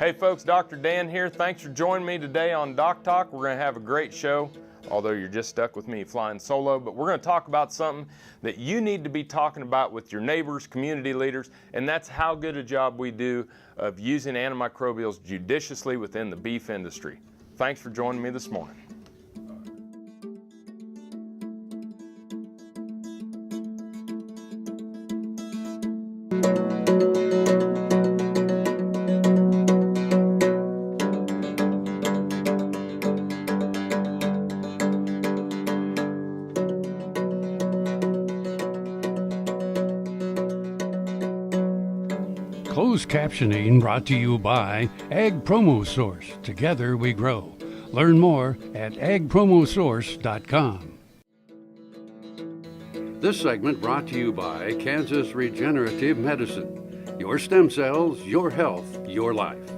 Hey folks, Dr. Dan here. Thanks for joining me today on DocTalk. We're going to have a great show, although you're just stuck with me flying solo, but we're going to talk about something that you need to be talking about with your neighbors, community leaders, and that's how good a job we do of using antimicrobials judiciously within the beef industry. Thanks for joining me this morning. Closed captioning brought to you by Ag Promo Source. Together we grow. Learn more at agpromosource.com. This segment brought to you by Kansas Regenerative Medicine. Your stem cells, your health, your life.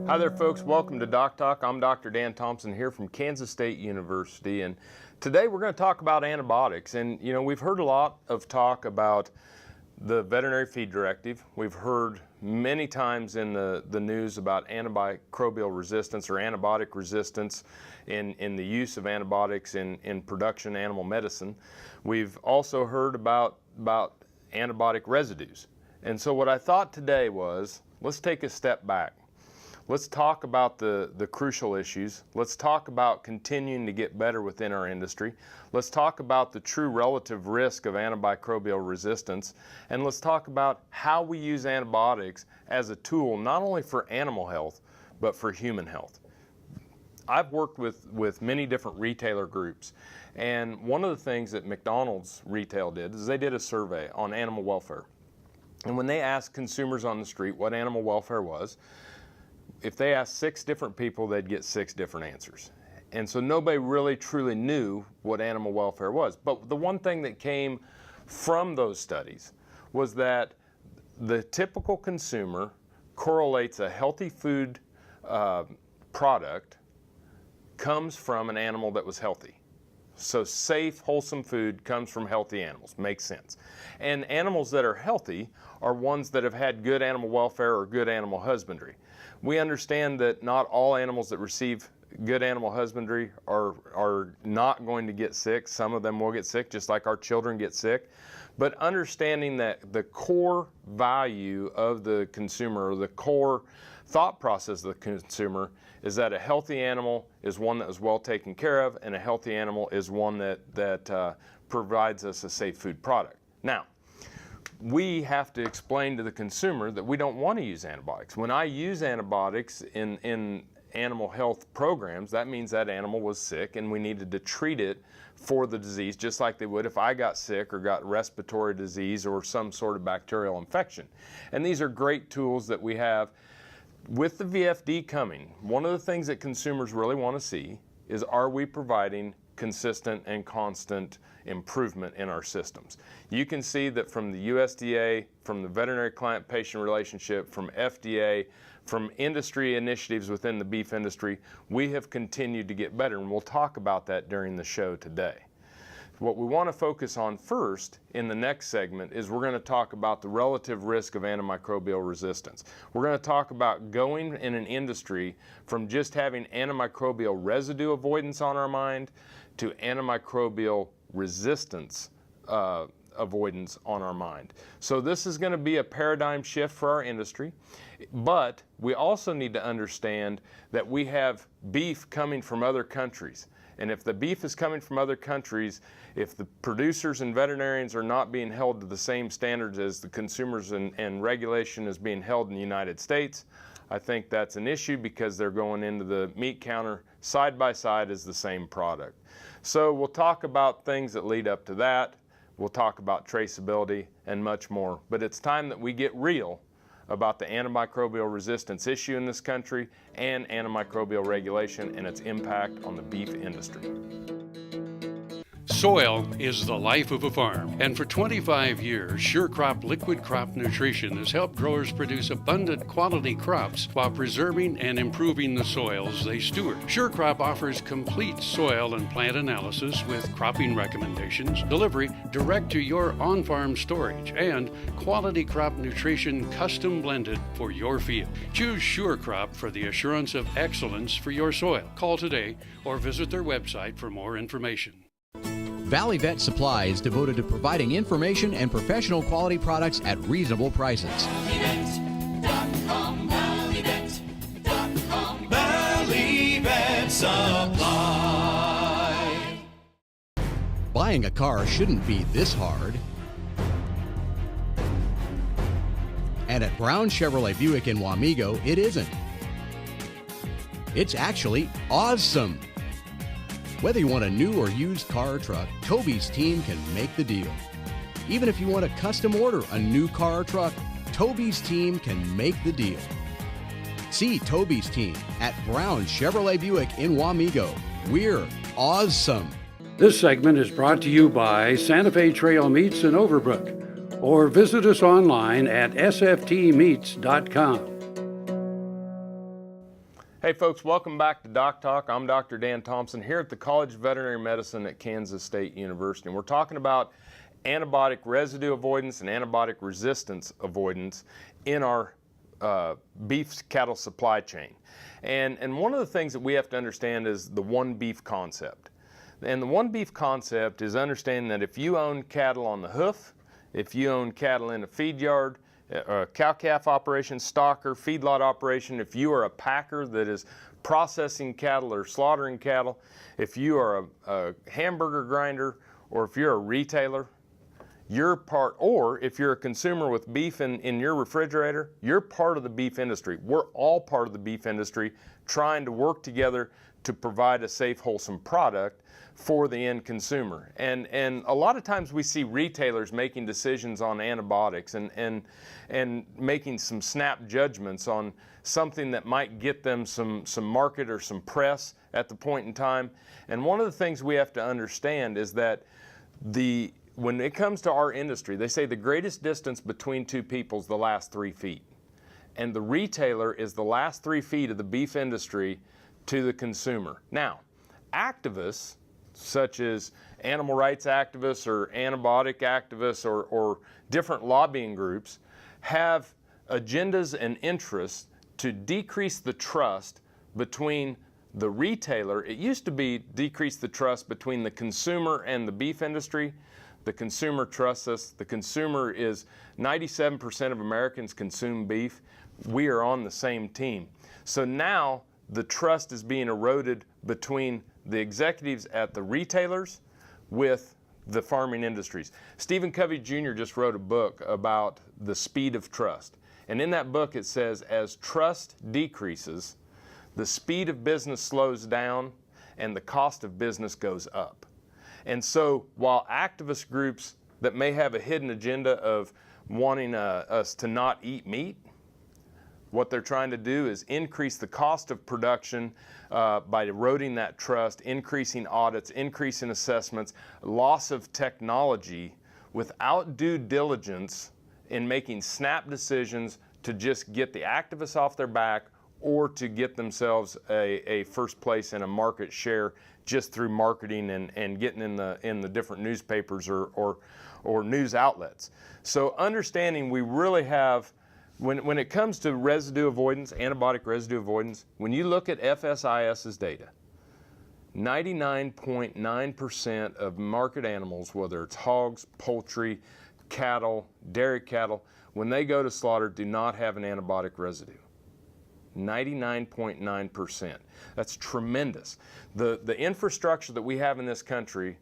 Hi there folks, welcome to DocTalk. I'm Dr. Dan Thompson here from Kansas State University, and today we're going to talk about antibiotics. And you know, we've heard a lot of talk about the veterinary feed directive. We've heard many times in the news about antimicrobial resistance or antibiotic resistance in the use of antibiotics in production animal medicine. We've also heard about antibiotic residues. And so what I thought today was, let's take a step back. Let's talk about the crucial issues. Let's talk about continuing to get better within our industry. Let's talk about the true relative risk of antimicrobial resistance. And let's talk about how we use antibiotics as a tool, not only for animal health, but for human health. I've worked with many different retailer groups. And one of the things that McDonald's retail did is they did a survey on animal welfare. And when they asked consumers on the street what animal welfare was, if they asked 6 different people, they'd get 6 different answers. And so nobody really truly knew what animal welfare was. But the one thing that came from those studies was that the typical consumer correlates a healthy food product comes from an animal that was healthy. So safe, wholesome food comes from healthy animals. Makes sense. And animals that are healthy are ones that have had good animal welfare or good animal husbandry. We understand that not all animals that receive good animal husbandry are not going to get sick. Some of them will get sick, just like our children get sick. But understanding that the core value of the consumer, or the core thought process of the consumer, is that a healthy animal is one that is well taken care of, and a healthy animal is one that provides us a safe food product. Now, we have to explain to the consumer that we don't want to use antibiotics. When I use antibiotics in animal health programs, that means that animal was sick and we needed to treat it for the disease just like they would if I got sick or got respiratory disease or some sort of bacterial infection. And these are great tools that we have. With the VFD coming, one of the things that consumers really want to see is, are we providing consistent and constant improvement in our systems? You can see that from the USDA, from the veterinary client-patient relationship, from FDA, from industry initiatives within the beef industry, we have continued to get better, and we'll talk about that during the show today. What we want to focus on first in the next segment is we're going to talk about the relative risk of antimicrobial resistance. We're going to talk about going in an industry from just having antimicrobial residue avoidance on our mind to antimicrobial resistance avoidance on our mind. So this is going to be a paradigm shift for our industry, but we also need to understand that we have beef coming from other countries. And if the beef is coming from other countries, if the producers and veterinarians are not being held to the same standards as the consumers and regulation is being held in the United States, I think that's an issue because they're going into the meat counter side by side as the same product. So we'll talk about things that lead up to that. We'll talk about traceability and much more. But it's time that we get real about the antimicrobial resistance issue in this country and antimicrobial regulation and its impact on the beef industry. Soil is the life of a farm, and for 25 years, SureCrop Liquid Crop Nutrition has helped growers produce abundant quality crops while preserving and improving the soils they steward. SureCrop offers complete soil and plant analysis with cropping recommendations, delivery direct to your on-farm storage, and quality crop nutrition custom blended for your field. Choose SureCrop for the assurance of excellence for your soil. Call today or visit their website for more information. Valley Vet Supply is devoted to providing information and professional quality products at reasonable prices. ValleyVet.com, ValleyVet.com, Valley Vet Supply. Buying a car shouldn't be this hard. And at Brown Chevrolet Buick in Wamego, it isn't. It's actually awesome. Whether you want a new or used car or truck, Toby's team can make the deal. Even if you want to custom order a new car or truck, Toby's team can make the deal. See Toby's team at Brown Chevrolet Buick in Wamego. We're awesome. This segment is brought to you by Santa Fe Trail Meats in Overbrook, or visit us online at sftmeats.com. Hey folks, welcome back to DocTalk. I'm Dr. Dan Thompson here at the College of Veterinary Medicine at Kansas State University. And we're talking about antibiotic residue avoidance and antibiotic resistance avoidance in our beef cattle supply chain. And one of the things that we have to understand is the one beef concept. And the one beef concept is understanding that if you own cattle on the hoof, if you own cattle in a feed yard, a cow-calf operation, stocker, feedlot operation, if you are a packer that is processing cattle or slaughtering cattle, if you are a hamburger grinder, or if you're a retailer, you're part, or if you're a consumer with beef in your refrigerator, you're part of the beef industry. We're all part of the beef industry trying to work together to provide a safe, wholesome product for the end consumer. And a lot of times we see retailers making decisions on antibiotics and making some snap judgments on something that might get them some market or some press at the point in time. And one of the things we have to understand is that when it comes to our industry, they say the greatest distance between two people is the last 3 feet. And the retailer is the last 3 feet of the beef industry to the consumer. Now, activists, such as animal rights activists or antibiotic activists or different lobbying groups, have agendas and interests to decrease the trust between the retailer. It used to be decrease the trust between the consumer and the beef industry. The consumer trusts us. The consumer is 97% of Americans consume beef. We are on the same team. So now the trust is being eroded between the executives at the retailers with the farming industries. Stephen Covey Jr. just wrote a book about the speed of trust. And in that book it says, as trust decreases, the speed of business slows down and the cost of business goes up. And so while activist groups that may have a hidden agenda of wanting us to not eat meat, what they're trying to do is increase the cost of production by eroding that trust, increasing audits, increasing assessments, loss of technology without due diligence in making snap decisions to just get the activists off their back or to get themselves a first place in a market share just through marketing and getting in the different newspapers or news outlets. So understanding we really have, when it comes to residue avoidance, antibiotic residue avoidance, when you look at FSIS's data, 99.9% of market animals, whether it's hogs, poultry, cattle, dairy cattle, when they go to slaughter, do not have an antibiotic residue. 99.9%. That's tremendous. The infrastructure that we have in this country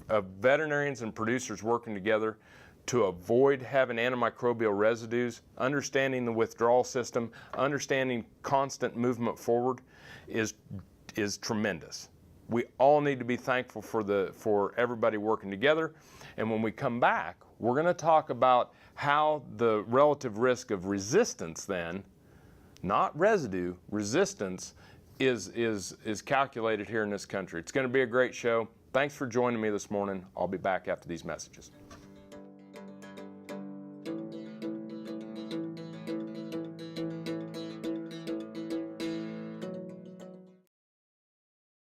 of veterinarians and producers working together to avoid having antimicrobial residues, understanding the withdrawal system, understanding constant movement forward is tremendous. We all need to be thankful for everybody working together. And when we come back, we're going to talk about how the relative risk of resistance then, not residue, resistance is calculated here in this country. It's going to be a great show. Thanks for joining me this morning. I'll be back after these messages.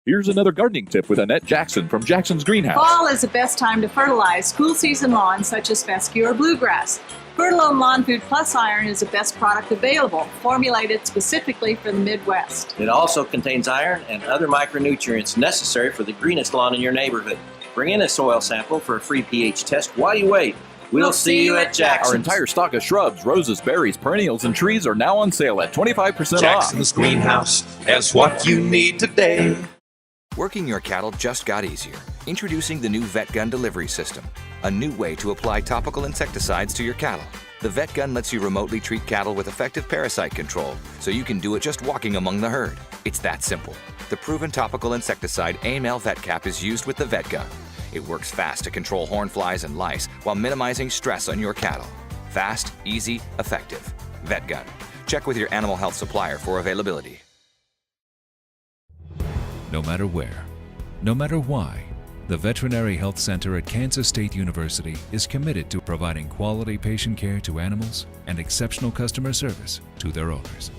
Here's another gardening tip with Annette Jackson from Jackson's Greenhouse. Fall is the best time to fertilize cool season lawns such as fescue or bluegrass. Fertilome Lawn Food Plus Iron is the best product available, formulated specifically for the Midwest. It also contains iron and other micronutrients necessary for the greenest lawn in your neighborhood. Bring in a soil sample for a free pH test while you wait. We'll see you at Jackson's. Our entire stock of shrubs, roses, berries, perennials, and trees are now on sale at 25% off. Jackson's Greenhouse has what you need today. Working your cattle just got easier. Introducing the new VetGun delivery system, a new way to apply topical insecticides to your cattle. The VetGun lets you remotely treat cattle with effective parasite control, so you can do it just walking among the herd. It's that simple. The proven topical insecticide AML VetCap is used with the VetGun. It works fast to control horn flies and lice while minimizing stress on your cattle. Fast, easy, effective. VetGun. Check with your animal health supplier for availability. No matter where, no matter why, the Veterinary Health Center at Kansas State University is committed to providing quality patient care to animals and exceptional customer service to their owners.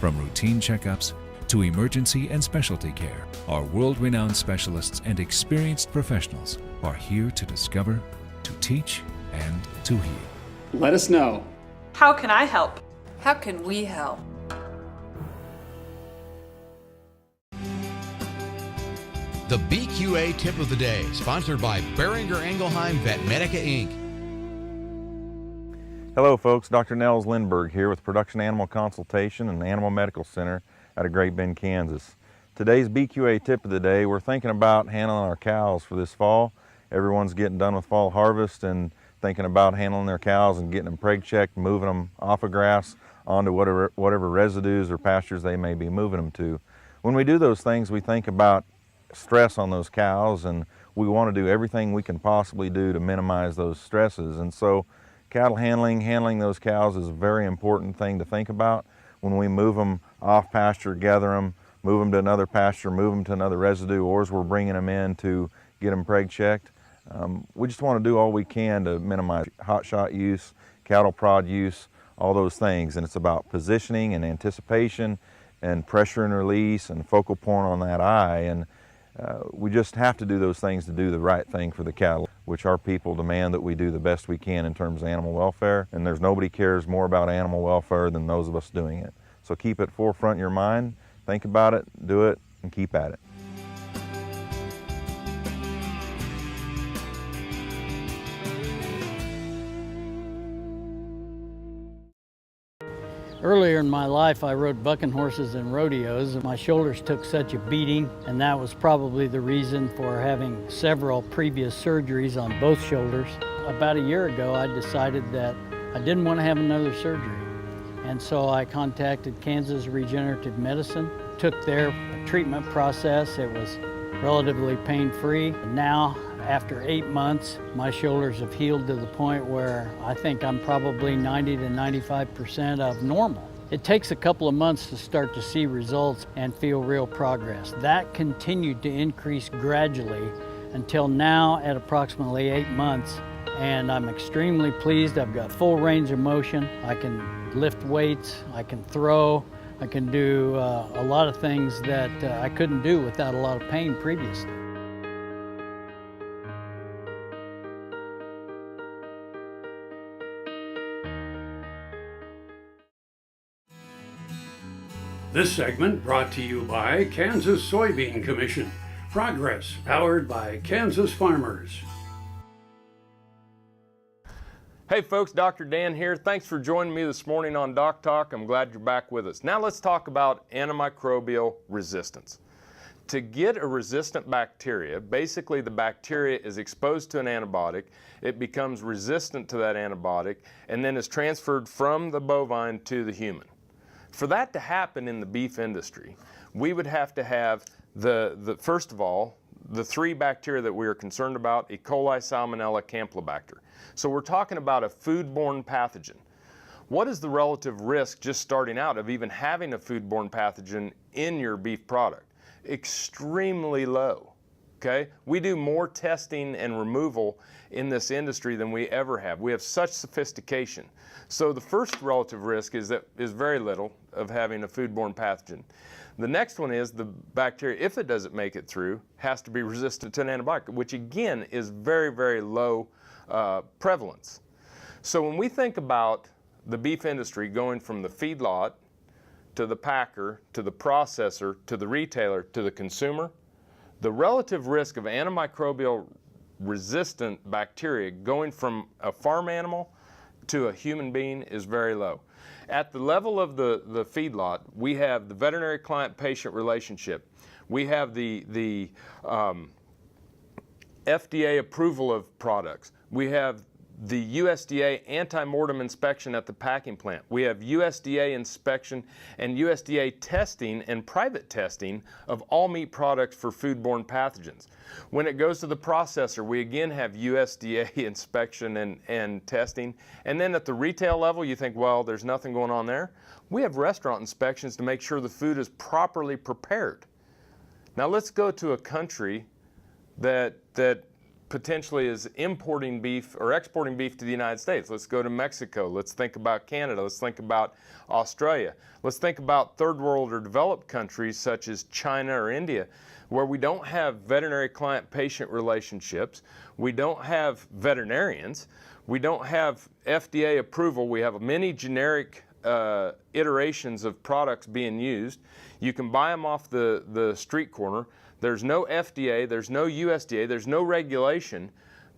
From routine checkups to emergency and specialty care, our world-renowned specialists and experienced professionals are here to discover, to teach, and to heal. Let us know. How can I help? How can we help? The BQA Tip of the Day, sponsored by Beringer Engelheim Vetmedica, Inc. Hello folks, Dr. Nels Lindberg here with Production Animal Consultation and Animal Medical Center out of Great Bend, Kansas. Today's BQA Tip of the Day, we're thinking about handling our cows for this fall. Everyone's getting done with fall harvest and thinking about handling their cows and getting them preg checked, moving them off of grass onto whatever residues or pastures they may be moving them to. When we do those things, we think about stress on those cows, and we want to do everything we can possibly do to minimize those stresses. And so cattle handling those cows is a very important thing to think about. When we move them off pasture, gather them, move them to another pasture, move them to another residue, or as we're bringing them in to get them preg checked, we just want to do all we can to minimize hot shot use, cattle prod use, all those things. And it's about positioning and anticipation and pressure and release and focal point on that eye. And we just have to do those things to do the right thing for the cattle, which our people demand that we do the best we can in terms of animal welfare. And there's nobody cares more about animal welfare than those of us doing it. So keep it forefront in your mind, think about it, do it, and keep at it. Earlier in my life, I rode bucking horses and rodeos, and my shoulders took such a beating, and that was probably the reason for having several previous surgeries on both shoulders. About a year ago, I decided that I didn't want to have another surgery. And so I contacted Kansas Regenerative Medicine, took their treatment process. It was relatively pain-free. Now, after 8 months, my shoulders have healed to the point where I think I'm probably 90 to 95% of normal. It takes a couple of months to start to see results and feel real progress. That continued to increase gradually until now at approximately 8 months, and I'm extremely pleased. I've got full range of motion. I can lift weights, I can throw, I can do a lot of things that I couldn't do without a lot of pain previously. This segment brought to you by Kansas Soybean Commission. Progress powered by Kansas farmers. Hey folks, Dr. Dan here. Thanks for joining me this morning on DocTalk. I'm glad you're back with us. Now let's talk about antimicrobial resistance. To get a resistant bacteria, basically the bacteria is exposed to an antibiotic, it becomes resistant to that antibiotic, and then is transferred from the bovine to the human. For that to happen in the beef industry, we would have to have first of all, the three bacteria that we are concerned about: E. coli, Salmonella, Campylobacter. So we're talking about a foodborne pathogen. What is the relative risk just starting out of even having a foodborne pathogen in your beef product? Extremely low. Okay, we do more testing and removal in this industry than we ever have. We have such sophistication. So the first relative risk is very little of having a foodborne pathogen. The next one is the bacteria, if it doesn't make it through, has to be resistant to an antibiotic, which again is very, very low prevalence. So when we think about the beef industry going from the feedlot to the packer to the processor to the retailer to the consumer, the relative risk of antimicrobial resistant bacteria going from a farm animal to a human being is very low. At the level of the feedlot, we have the veterinary client-patient relationship. We have the FDA approval of products. We have the USDA anti-mortem inspection at the packing plant. We have USDA inspection and USDA testing and private testing of all meat products for foodborne pathogens. When it goes to the processor, we again have USDA inspection and testing. And then at the retail level, you think, well, there's nothing going on there. We have restaurant inspections to make sure the food is properly prepared. Now let's go to a country that potentially is importing beef or exporting beef to the United States. Let's go to Mexico. Let's think about Canada. Let's think about Australia. Let's think about third world or developed countries such as China or India, where we don't have veterinary client-patient relationships. We don't have veterinarians. We don't have FDA approval. We have many generic iterations of products being used. You can buy them off the street corner. There's no FDA, there's no USDA, there's no regulation,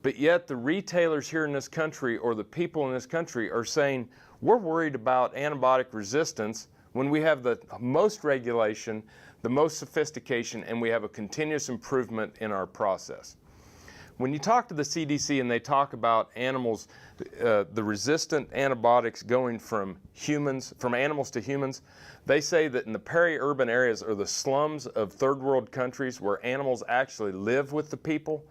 but yet the retailers here in this country or the people in this country are saying, we're worried about antibiotic resistance when we have the most regulation, the most sophistication, and we have a continuous improvement in our process. When you talk to the CDC and they talk about animals, the resistant antibiotics going from animals to humans, they say that in the peri-urban areas or the slums of third world countries where animals actually live with the people,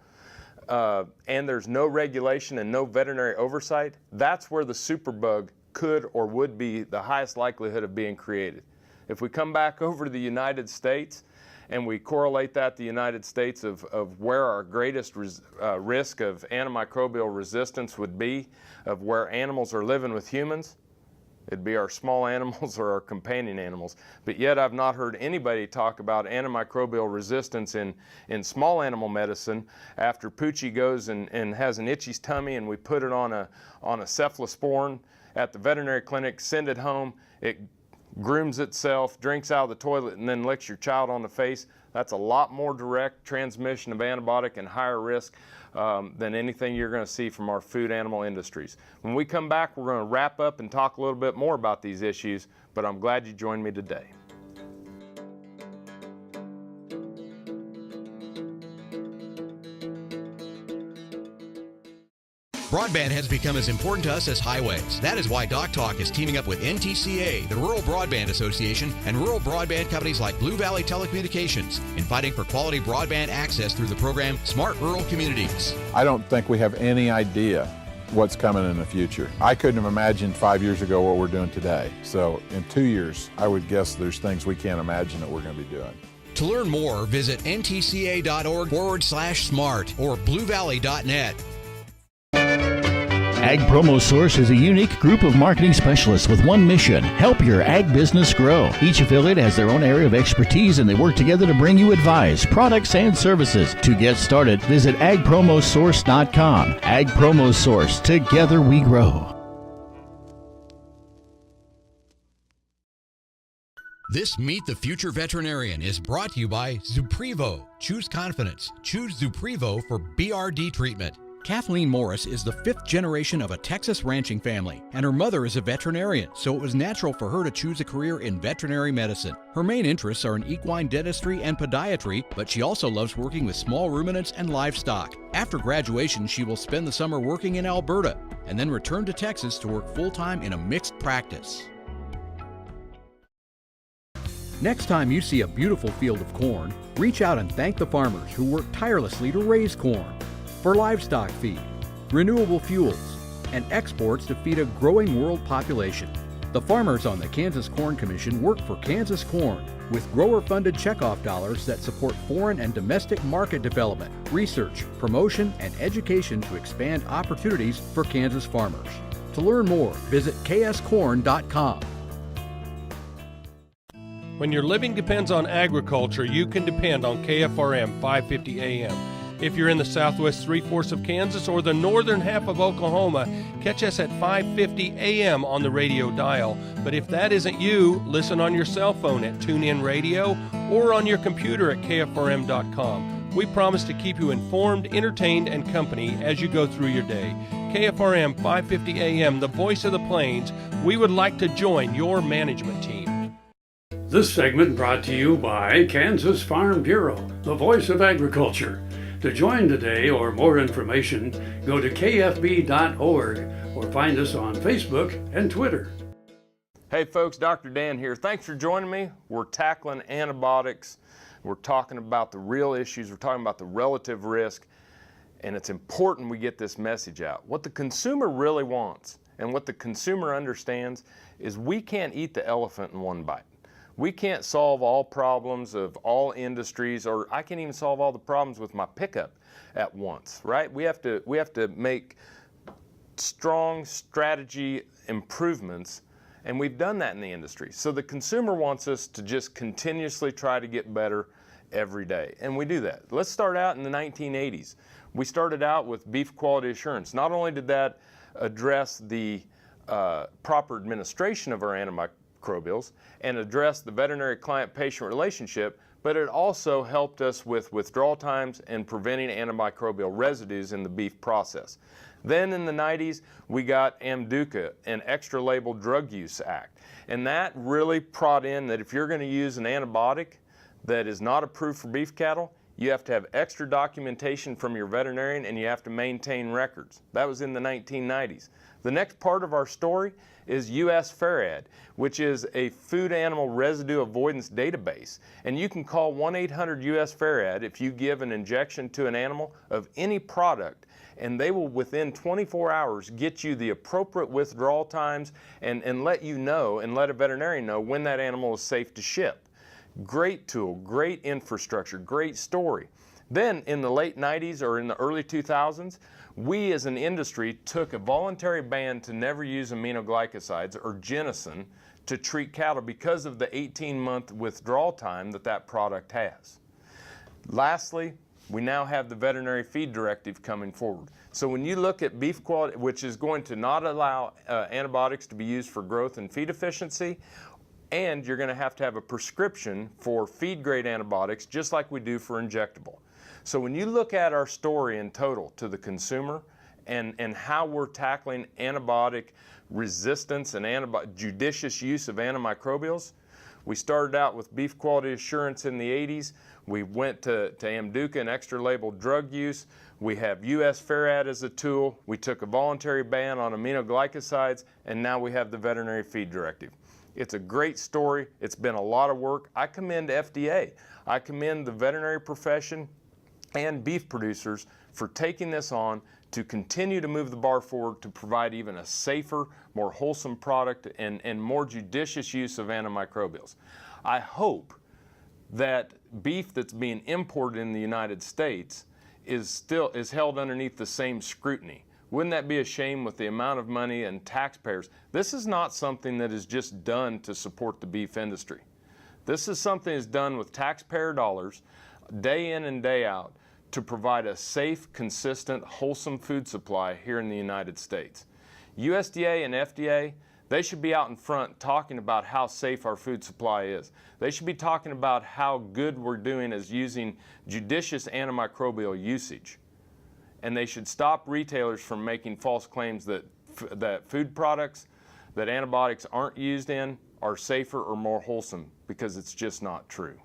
and there's no regulation and no veterinary oversight, that's where the superbug could or would be the highest likelihood of being created. If we come back over to the United States, and we correlate that to the United States of where our greatest risk of antimicrobial resistance would be, of where animals are living with humans, it'd be our small animals or our companion animals. But yet I've not heard anybody talk about antimicrobial resistance in small animal medicine after Poochie goes and has an itchy tummy and we put it on a cephalosporin at the veterinary clinic, send it home, it grooms itself, drinks out of the toilet, and then licks your child on the face. That's a lot more direct transmission of antibiotic and higher risk than anything you're going to see from our food animal industries. When we come back, we're going to wrap up and talk a little bit more about these issues, but I'm glad you joined me today. Broadband has become as important to us as highways. That is why DocTalk is teaming up with NTCA, the Rural Broadband Association, and rural broadband companies like Blue Valley Telecommunications in fighting for quality broadband access through the program Smart Rural Communities. I don't think we have any idea what's coming in the future. I couldn't have imagined 5 years ago what we're doing today. So in 2 years, I would guess there's things we can't imagine that we're going to be doing. To learn more, visit ntca.org/smart or bluevalley.net. Ag Promo Source is a unique group of marketing specialists with one mission: help your ag business grow. Each affiliate has their own area of expertise and they work together to bring you advice, products, and services. To get started, visit agpromosource.com. Ag Promo Source, together we grow. This Meet the Future Veterinarian is brought to you by Zuprevo. Choose confidence. Choose Zuprevo for BRD treatment. Kathleen Morris is the 5th generation of a Texas ranching family, and her mother is a veterinarian, so it was natural for her to choose a career in veterinary medicine. Her main interests are in equine dentistry and podiatry, but she also loves working with small ruminants and livestock. After graduation, she will spend the summer working in Alberta, and then return to Texas to work full-time in a mixed practice. Next time you see a beautiful field of corn, reach out and thank the farmers who work tirelessly to raise corn. For livestock feed, renewable fuels, and exports to feed a growing world population. The farmers on the Kansas Corn Commission work for Kansas Corn with grower-funded checkoff dollars that support foreign and domestic market development, research, promotion, and education to expand opportunities for Kansas farmers. To learn more, visit kscorn.com. When your living depends on agriculture, you can depend on KFRM 550 AM. If you're in the southwest three-fourths of Kansas or the northern half of Oklahoma, catch us at 550 AM on the radio dial. But if that isn't you, listen on your cell phone at TuneIn Radio or on your computer at KFRM.com. We promise to keep you informed, entertained, and company as you go through your day. KFRM 550 AM, the voice of the plains. We would like to join your management team. This segment brought to you by Kansas Farm Bureau, the voice of agriculture. To join today or more information, go to kfb.org or find us on Facebook and Twitter. Hey folks, Dr. Dan here. Thanks for joining me. We're tackling antibiotics. We're talking about the real issues. We're talking about the relative risk. And it's important we get this message out. What the consumer really wants and what the consumer understands is we can't eat the elephant in one bite. We can't solve all problems of all industries, or I can't even solve all the problems with my pickup at once, right? We have to make strong strategy improvements, and we've done that in the industry. So the consumer wants us to just continuously try to get better every day, and we do that. Let's start out in the 1980s. We started out with beef quality assurance. Not only did that address the proper administration of our antimicrobials and address the veterinary client-patient relationship, but it also helped us with withdrawal times and preventing antimicrobial residues in the beef process. Then in the 90s, we got AMDUCA, an Extra Label Drug Use Act. And that really brought in that if you're going to use an antibiotic that is not approved for beef cattle, you have to have extra documentation from your veterinarian and you have to maintain records. That was in the 1990s. The next part of our story is US FARAD, which is a food animal residue avoidance database. And you can call 1-800 US-FARAD if you give an injection to an animal of any product, and they will within 24 hours get you the appropriate withdrawal times and let you know and let a veterinarian know when that animal is safe to ship. Great tool, great infrastructure, great story. Then in the late 90s or in the early 2000s, we as an industry took a voluntary ban to never use aminoglycosides or ginseng to treat cattle because of the 18-month withdrawal time that product has. Lastly, we now have the veterinary feed directive coming forward. So when you look at beef quality, which is going to not allow antibiotics to be used for growth and feed efficiency, and you're going to have a prescription for feed-grade antibiotics just like we do for injectable. So when you look at our story in total to the consumer and how we're tackling antibiotic resistance and judicious use of antimicrobials, we started out with beef quality assurance in the 80s. We went to AMDUCA and extra label drug use. We have US FARAD as a tool. We took a voluntary ban on aminoglycosides, and now we have the veterinary feed directive. It's a great story. It's been a lot of work. I commend FDA. I commend the veterinary profession and beef producers for taking this on to continue to move the bar forward to provide even a safer, more wholesome product and more judicious use of antimicrobials. I hope that beef that's being imported in the United States is held underneath the same scrutiny. Wouldn't that be a shame with the amount of money and taxpayers? This is not something that is just done to support the beef industry. This is something that's done with taxpayer dollars, day in and day out, to provide a safe, consistent, wholesome food supply here in the United States. USDA and FDA, they should be out in front talking about how safe our food supply is. They should be talking about how good we're doing as using judicious antimicrobial usage. And they should stop retailers from making false claims that food products that antibiotics aren't used in are safer or more wholesome, because it's just not true.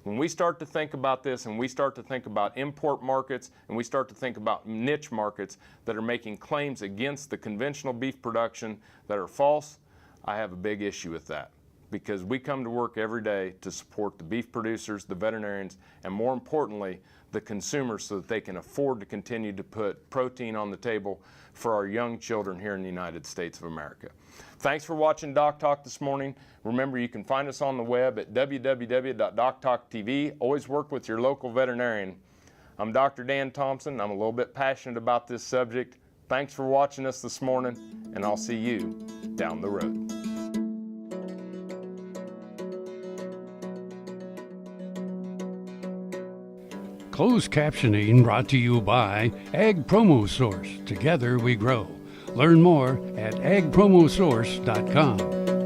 When we start to think about this and we start to think about import markets and we start to think about niche markets that are making claims against the conventional beef production that are false, I have a big issue with that, because we come to work every day to support the beef producers, the veterinarians, and more importantly, the consumers, so that they can afford to continue to put protein on the table for our young children here in the United States of America. Thanks for watching Doc Talk this morning. Remember, you can find us on the web at www.doctalk.tv. Always work with your local veterinarian. I'm Dr. Dan Thompson. I'm a little bit passionate about this subject. Thanks for watching us this morning, and I'll see you down the road. Closed captioning brought to you by Ag Promo Source. Together we grow. Learn more at agpromosource.com.